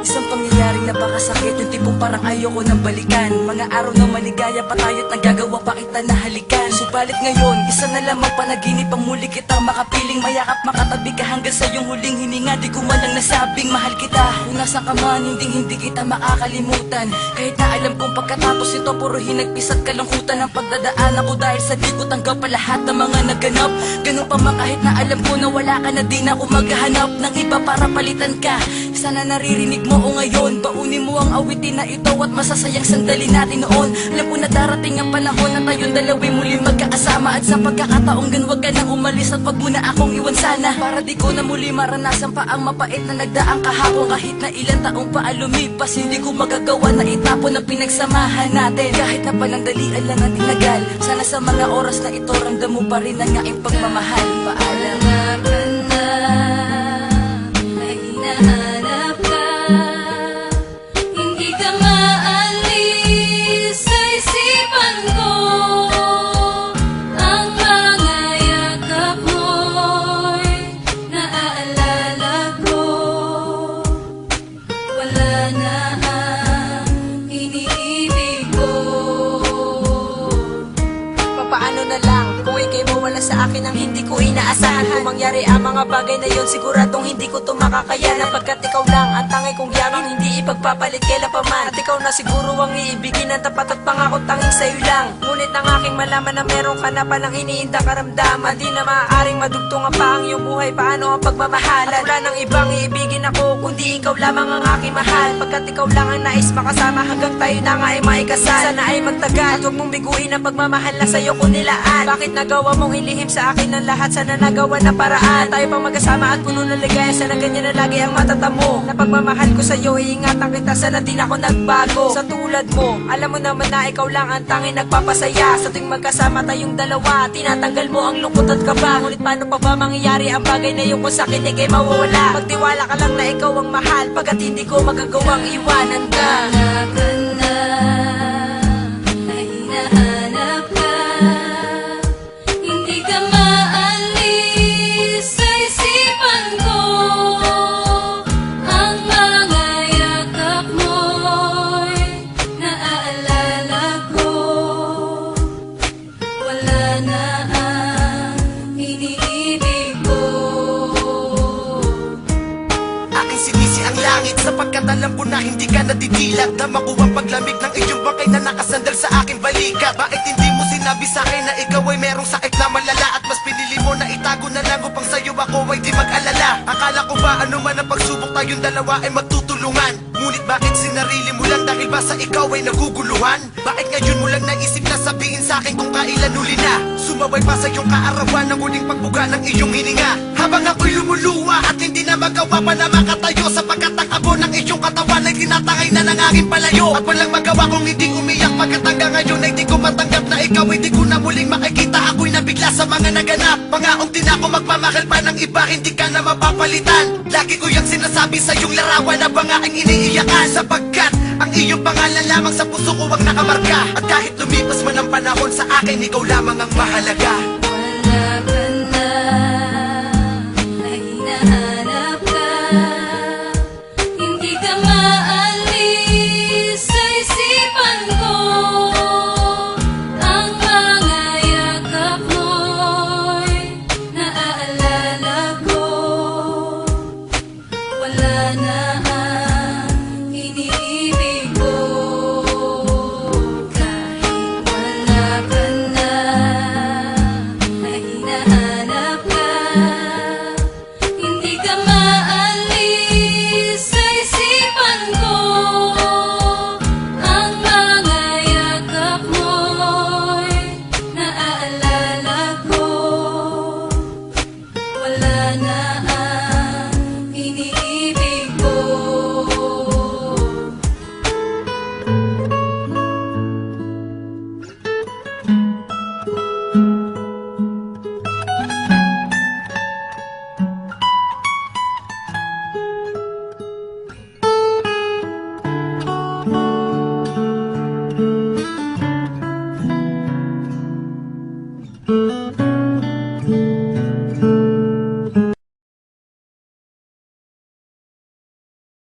Isang pangyayaring napakasakit, yung tipong parang ayoko nang balikan. Mga araw na maligaya pa tayo't nagagawa pa kita na halikan. Subalit ngayon, isa na lamang panaginip ang muli kitang makapiling. Mayakap makatabi ka hanggang sa iyong huling hininga. Di ko man lang nasabing mahal kita. Kung nasa ka man, hindi kita makakalimutan. Kahit na alam kong pagkatapos ito puro hinagpis at kalungkutan ang pagdadaanan ko. Dahil sa di ko tanggap pa lahat ng mga naganap. Ganun pa man kahit na alam ko na wala ka na, di na ako maghahanap ng iba para palitan ka. Sana naririnig mo o ngayon, baunin mo ang awitin na ito at masasayang sandali natin noon. Alam ko na darating ang panahon na tayong dalawi muli magkakasama. At sa pagkakataong gan wag ka nang umalis at wag mo na akong iwan sana. Para di ko na muli maranasan pa ang mapait na nagdaang kahapon. Kahit na ilang taong pa lumipas, hindi ko magagawa na itapon ang pinagsamahan natin. Kahit na panandalian lang ang tinagal, sana sa mga oras na ito ramdam mo pa rin ang aking pagmamahal. Paalam na ka na, na hinahanap ka. Hindi ka maalis sa isipan ko. Ang mga yakap mo'y naaalala ko. Wala na ang iniibig ko. Papaano na lang kung ikay mawala sa akin ang hindi ko inaasahan. Kung mangyari ang mga bagay na yon, siguradong hindi ko to makakayanan. Pagkat ikaw lang ang tangay kong yaman, hindi ipagpapalit kailan pa man. At ikaw na siguro ang iibigin ng tapat at pangako tanging sa'yo lang. Ngunit ang aking malaman na meron ka na palang iniindang karamdaman. Di na maaaring madugtungan pa ang iyong buhay, paano ang pagmamahalan. At wala nang ibang iibigin ako kundi ikaw lamang ang aking mahal. Pagkat ikaw lang ang nais makasama hanggang tayo na nga ay maikasal. Sana ay magtagal at huwag mong biguin ang pagmamahal na sa'yo ko nilaan. Bakit nagawa mong ilihim sa akin ang lahat? Sana nagawa na paraan tayo pang magkasama at puno ng ligaya. Sana ganyan na lagi ang matatamo na pagmamahal ko sa'yo. Iingatan kita, sana din ako nagbago. Sa tulad mo, alam mo naman na ikaw lang ang tanging nagpapasaya. Sa tuwing magkasama tayong dalawa, tinatanggal mo ang lungkot at kaba. Ngunit paano pa ba mangyayari ang bagay na yung kung sakit ikay mawawala? Magtiwala ka lang na ikaw ang mahal, pagkat hindi ko magagawang iwanan ka. Na hinahanap ka. Hindi ka maalis sa isipan ko. Ang mga yakap mo'y naaalala ko. Wala na ang iniibig ko. Aking sinisi ang langit sapagkat alam ko na hindi ka nadidilat. Dama ko ang paglamig ng iyong bangkay na nakasandal sa aking balikat. Bakit hindi mo sinabi sa'kin na ikaw ay merong sakit na malala? At mas pinili mo na itago na lang upang sa'yo ako ay di mag-alala. Akala ko ba ano man ang pagsubok tayong dalawa ay magtutulungan? Ngunit bakit sinarili mo lang dahil ba sa ikaw ay naguguluhan? Bakit ngayon mo lang naisip na sabihin sa'kin kung kailan huli na? Sumabay pa sa iyong kaarawan ng muling pagbuga ng iyong hininga. Habang ako'y lumuluwa at hindi na magawa pa na makatayo, sapagkat ang abo ng iyong katawan ay tinatangay na ng aking palayo. At walang magawa kung hindi umiyak, pagkat hanggang ngayon ay di ko matanggap na ikaw ay di ko na muling makikita. Ako'y nabigla sa mga naganap. Pangaong di na ako magmamahal pa ng iba, hindi ka na mapapalitan. Lagi ko yung sinasabi sa iyong larawan na banga ang iniiyakan, sapagkat ang iyong pangalan lamang sa puso ko ang nakamarka. At kahit lumipas man ang panahon, sa akin ikaw lamang ang mahalaga. Wala ka na, na hinahanap ka. Hindi ka maalis sa isipan ko. Ang mga yakap mo'y naaalala ko. Wala na ang iniibig ko. Kahit wala ka na, na hinahanap ka. Thank